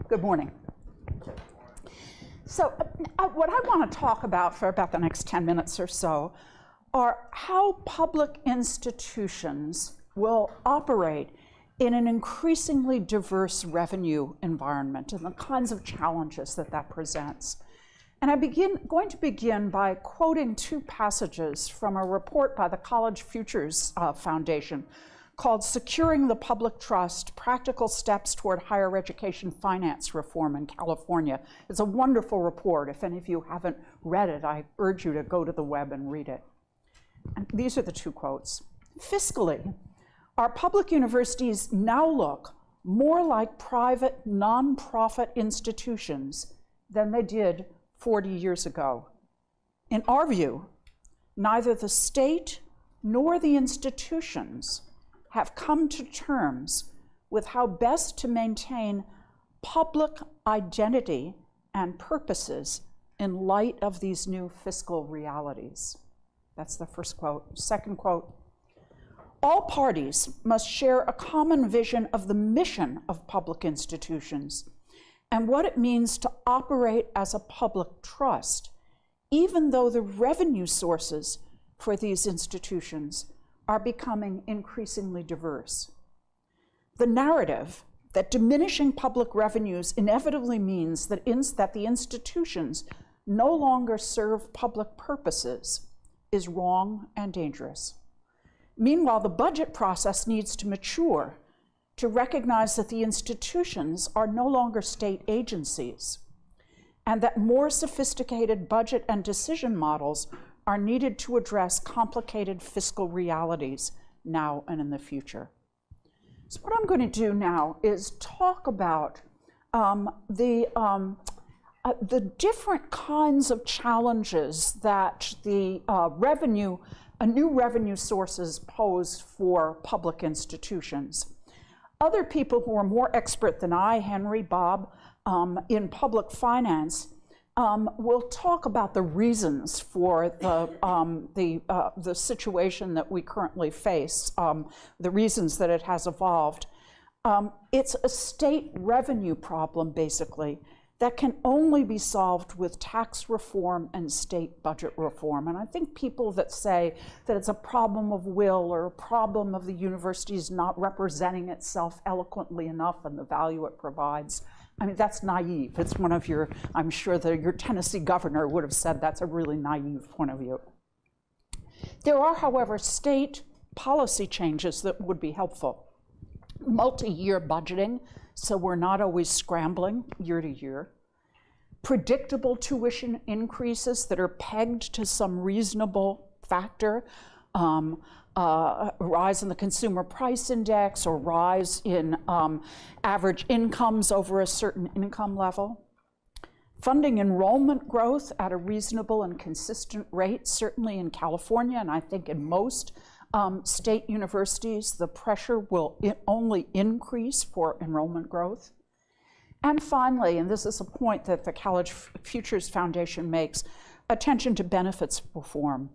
Good morning. So what I want to talk about for about the next 10 minutes or so are how public institutions will operate in an increasingly diverse revenue environment and the kinds of challenges that that presents. And I'm going to begin by quoting two passages from a report by the College Futures Foundation called Securing the Public Trust, Practical Steps Toward Higher Education Finance Reform in California. It's a wonderful report. If any of you haven't read it, I urge you to go to the web and read it. And these are the two quotes. Fiscally, our public universities now look more like private, nonprofit institutions than they did 40 years ago. In our view, neither the state nor the institutions have come to terms with how best to maintain public identity and purposes in light of these new fiscal realities. That's the first quote. Second quote, all parties must share a common vision of the mission of public institutions and what it means to operate as a public trust, even though the revenue sources for these institutions are becoming increasingly diverse. The narrative that diminishing public revenues inevitably means that the institutions no longer serve public purposes is wrong and dangerous. Meanwhile, the budget process needs to mature to recognize that the institutions are no longer state agencies and that more sophisticated budget and decision models are needed to address complicated fiscal realities now and in the future. So what I'm going to do now is talk about the different kinds of challenges that the new revenue sources pose for public institutions. Other people who are more expert than I, Henry, Bob, in public finance, will talk about the reasons for the situation that we currently face, the reasons that it has evolved. It's a state revenue problem, basically, that can only be solved with tax reform and state budget reform. And I think people that say that it's a problem of will or a problem of the universities not representing itself eloquently enough and the value it provides, I mean, that's naive. It's one of your, I'm sure that your Tennessee governor would have said that's a really naive point of view. There are, however, state policy changes that would be helpful. Multi-year budgeting, so we're not always scrambling year to year. Predictable tuition increases that are pegged to some reasonable factor, rise in the consumer price index or rise in average incomes over a certain income level. Funding enrollment growth at a reasonable and consistent rate, certainly in California, and I think in most state universities, the pressure will only increase for enrollment growth. And finally, and this is a point that the College Futures Foundation makes, attention to benefits reform.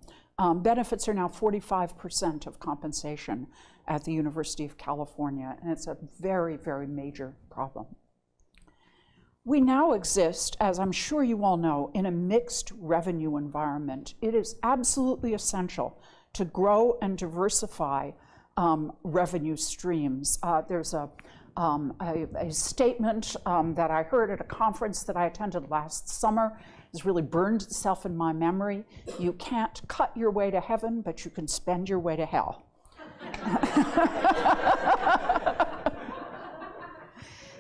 Benefits are now 45% of compensation at the University of California, and it's a very, very major problem. We now exist, as I'm sure you all know, in a mixed revenue environment. It is absolutely essential to grow and diversify revenue streams. There's a statement that I heard at a conference that I attended last summer. It's really burned itself in my memory. You can't cut your way to heaven, but you can spend your way to hell.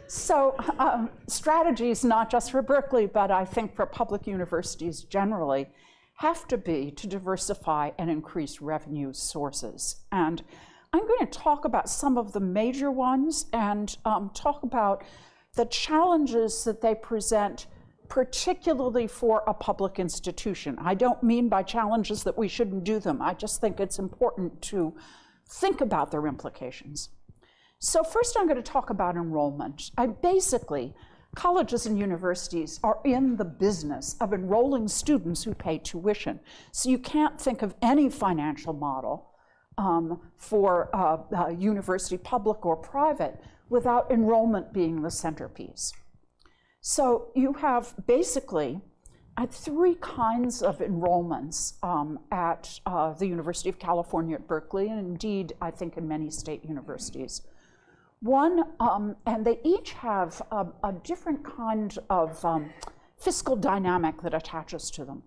So strategies, not just for Berkeley, but I think for public universities generally, have to be to diversify and increase revenue sources. And I'm going to talk about some of the major ones and talk about the challenges that they present, particularly for a public institution. I don't mean by challenges that we shouldn't do them. I just think it's important to think about their implications. So first I'm going to talk about enrollment. Basically, colleges and universities are in the business of enrolling students who pay tuition. So you can't think of any financial model for a university, public or private, without enrollment being the centerpiece. So you have basically three kinds of enrollments at the University of California at Berkeley, and indeed, I think in many state universities. One, and they each have a different kind of fiscal dynamic that attaches to them.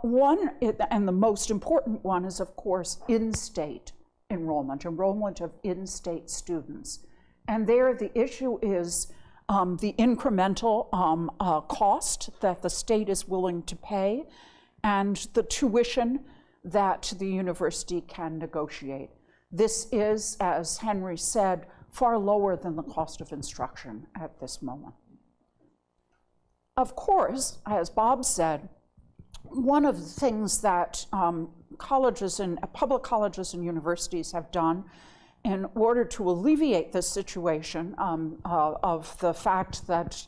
One, and the most important one, is of course in-state enrollment of in-state students. And there the issue is the incremental cost that the state is willing to pay and the tuition that the university can negotiate. This is, as Henry said, far lower than the cost of instruction at this moment. Of course, as Bob said, one of the things that public colleges and universities have done in order to alleviate this situation of the fact that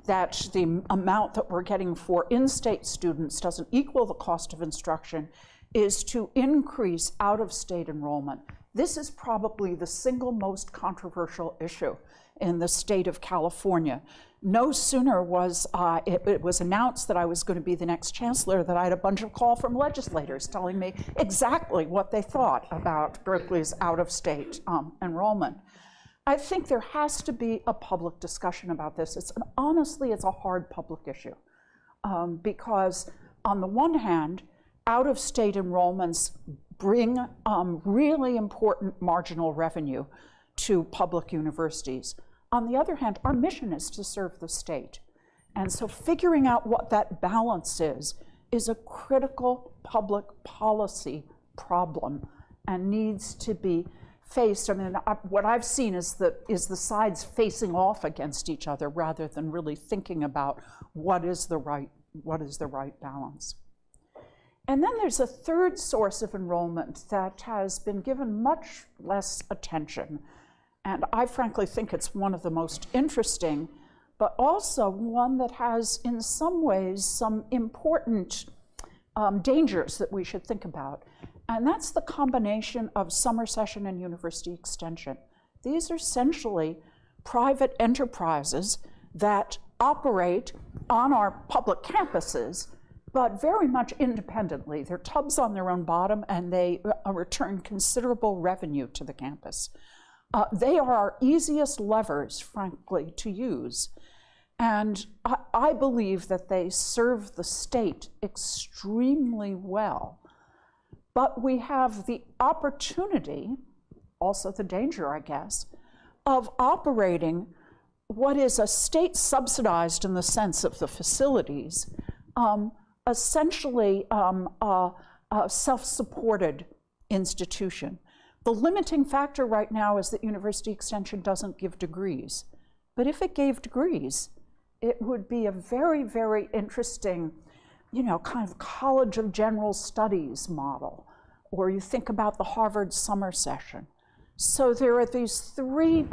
that the amount that we're getting for in-state students doesn't equal the cost of instruction is to increase out-of-state enrollment. This is probably the single most controversial issue in the state of California. No sooner was it was announced that I was going to be the next chancellor that I had a bunch of calls from legislators telling me exactly what they thought about Berkeley's out-of-state enrollment. I think there has to be a public discussion about this. Honestly, it's a hard public issue because on the one hand, out-of-state enrollments bring really important marginal revenue to public universities. On the other hand, our mission is to serve the state. And so figuring out what that balance is a critical public policy problem and needs to be faced. I mean, what I've seen is the sides facing off against each other rather than really thinking about what is the right balance. And then there's a third source of enrollment that has been given much less attention. And I frankly think it's one of the most interesting, but also one that has, in some ways, some important dangers that we should think about. And that's the combination of summer session and university extension. These are essentially private enterprises that operate on our public campuses, but very much independently. They're tubs on their own bottom, and they return considerable revenue to the campus. They are our easiest levers, frankly, to use. And I believe that they serve the state extremely well. But we have the opportunity, also the danger, I guess, of operating what is a state subsidized in the sense of the facilities, essentially a self-supported institution. The limiting factor right now is that university extension doesn't give degrees. But if it gave degrees, it would be a very, very interesting, kind of College of General Studies model, or you think about the Harvard summer session. So there are these three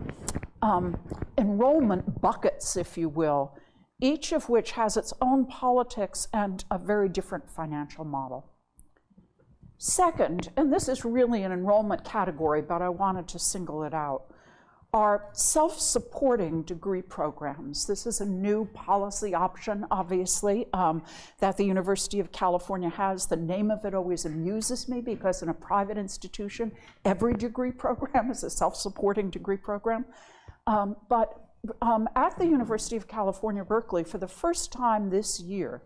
enrollment buckets, if you will, each of which has its own politics and a very different financial model. Second, and this is really an enrollment category, but I wanted to single it out, are self-supporting degree programs. This is a new policy option, obviously, that the University of California has. The name of it always amuses me because in a private institution, every degree program is a self-supporting degree program. But at the University of California, Berkeley, for the first time this year,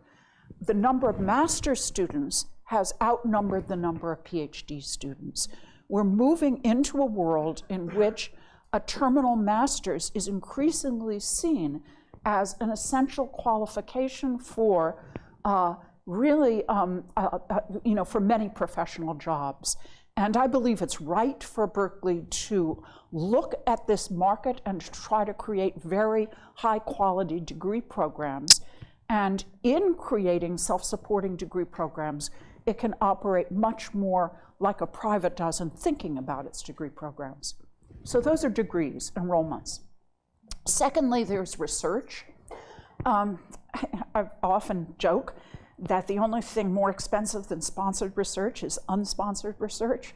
the number of master's students has outnumbered the number of PhD students. We're moving into a world in which a terminal master's is increasingly seen as an essential qualification for really, for many professional jobs. And I believe it's right for Berkeley to look at this market and try to create very high quality degree programs. And in creating self-supporting degree programs, it can operate much more like a private does in thinking about its degree programs. So those are degrees, enrollments. Secondly, there's research. I often joke that the only thing more expensive than sponsored research is unsponsored research.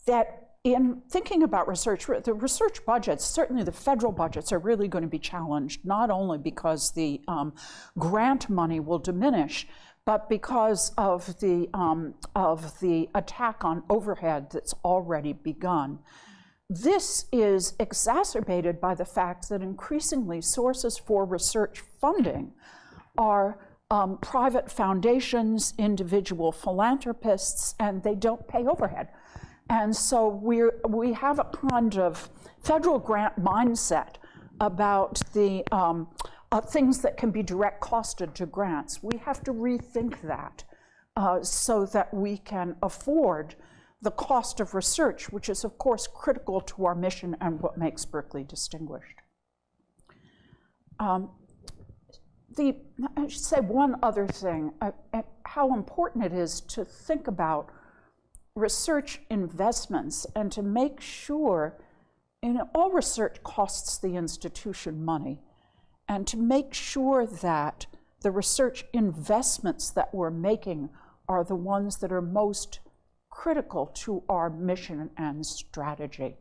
That in thinking about research, the research budgets, certainly the federal budgets, are really going to be challenged, not only because the grant money will diminish, but because of the attack on overhead that's already begun. This is exacerbated by the fact that increasingly sources for research funding are private foundations, individual philanthropists, and they don't pay overhead. And so we have a kind of federal grant mindset about the things that can be direct costed to grants. We have to rethink that so that we can afford the cost of research, which is, of course, critical to our mission and what makes Berkeley distinguished. I should say one other thing, how important it is to think about research investments and to make sure, all research costs the institution money, and to make sure that the research investments that we're making are the ones that are most critical to our mission and strategy.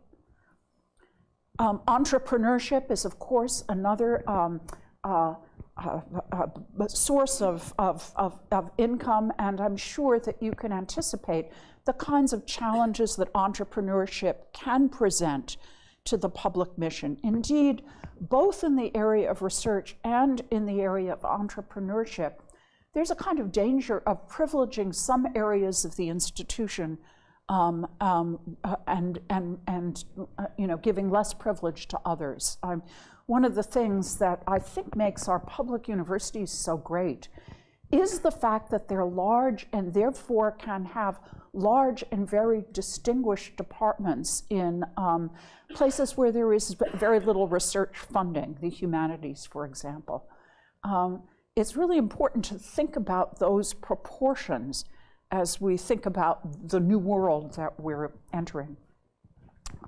Entrepreneurship is, of course, another source of income, and I'm sure that you can anticipate the kinds of challenges that entrepreneurship can present to the public mission. Indeed, both in the area of research and in the area of entrepreneurship, there's a kind of danger of privileging some areas of the institution giving less privilege to others. One of the things that I think makes our public universities so great is the fact that they're large and therefore can have large and very distinguished departments in places where there is very little research funding, the humanities, for example. It's really important to think about those proportions as we think about the new world that we're entering.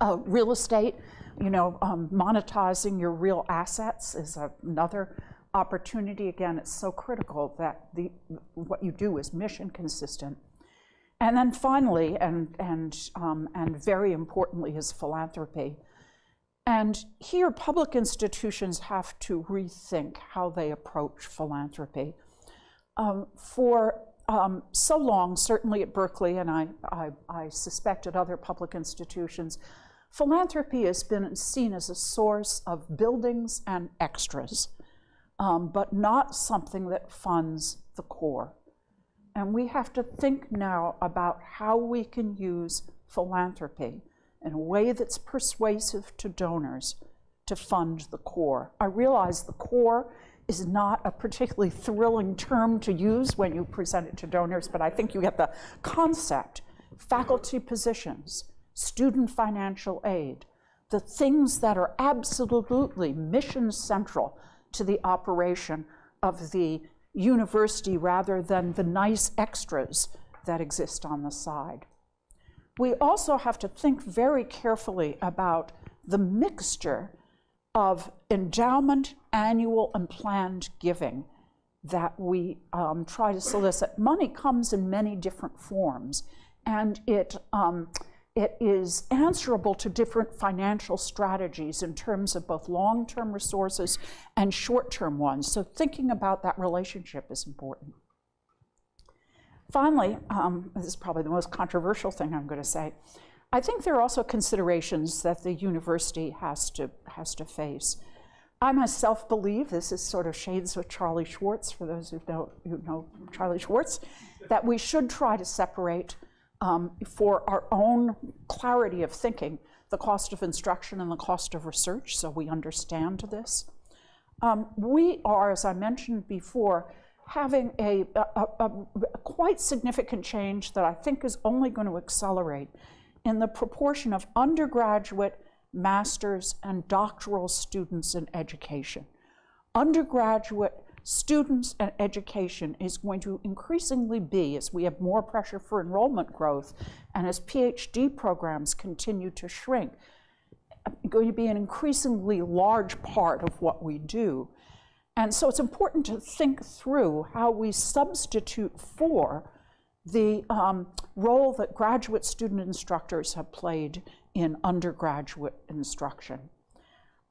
Real estate, monetizing your real assets is another opportunity. Again, it's so critical that what you do is mission consistent. And then finally, and very importantly, is philanthropy. And here, public institutions have to rethink how they approach philanthropy. For so long, certainly at Berkeley, and I suspect at other public institutions, philanthropy has been seen as a source of buildings and extras, but not something that funds the core. And we have to think now about how we can use philanthropy in a way that's persuasive to donors to fund the core. I realize the core is not a particularly thrilling term to use when you present it to donors, but I think you get the concept. Faculty positions, student financial aid, the things that are absolutely mission central to the operation of the university rather than the nice extras that exist on the side. We also have to think very carefully about the mixture of endowment, annual, and planned giving that we try to solicit. Money comes in many different forms, and it is answerable to different financial strategies in terms of both long-term resources and short-term ones. So thinking about that relationship is important. Finally, this is probably the most controversial thing I'm going to say. I think there are also considerations that the university has to face. I myself believe, this is sort of shades of Charlie Schwartz, for those who know Charlie Schwartz, that we should try to separate, for our own clarity of thinking, the cost of instruction and the cost of research, so we understand this. We are, as I mentioned before, having a quite significant change that I think is only going to accelerate in the proportion of undergraduate, master's, and doctoral students in education. Undergraduate students and education is going to increasingly be, as we have more pressure for enrollment growth, and as PhD programs continue to shrink, going to be an increasingly large part of what we do. And so it's important to think through how we substitute for the role that graduate student instructors have played in undergraduate instruction.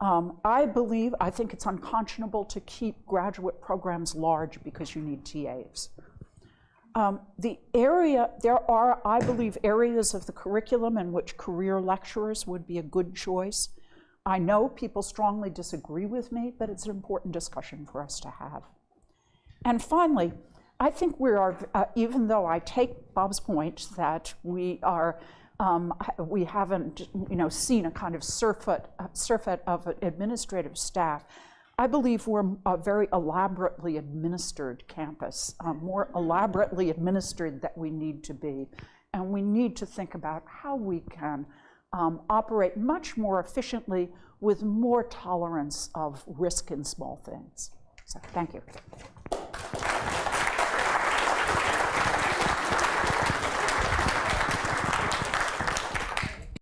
I think it's unconscionable to keep graduate programs large because you need TAs. There are, I believe, areas of the curriculum in which career lecturers would be a good choice. I know people strongly disagree with me, but it's an important discussion for us to have. And finally, I think we are, even though I take Bob's point that we haven't, seen a kind of surfeit of administrative staff, I believe we're a very elaborately administered campus, more elaborately administered than we need to be. And we need to think about how we can operate much more efficiently with more tolerance of risk in small things. So, thank you.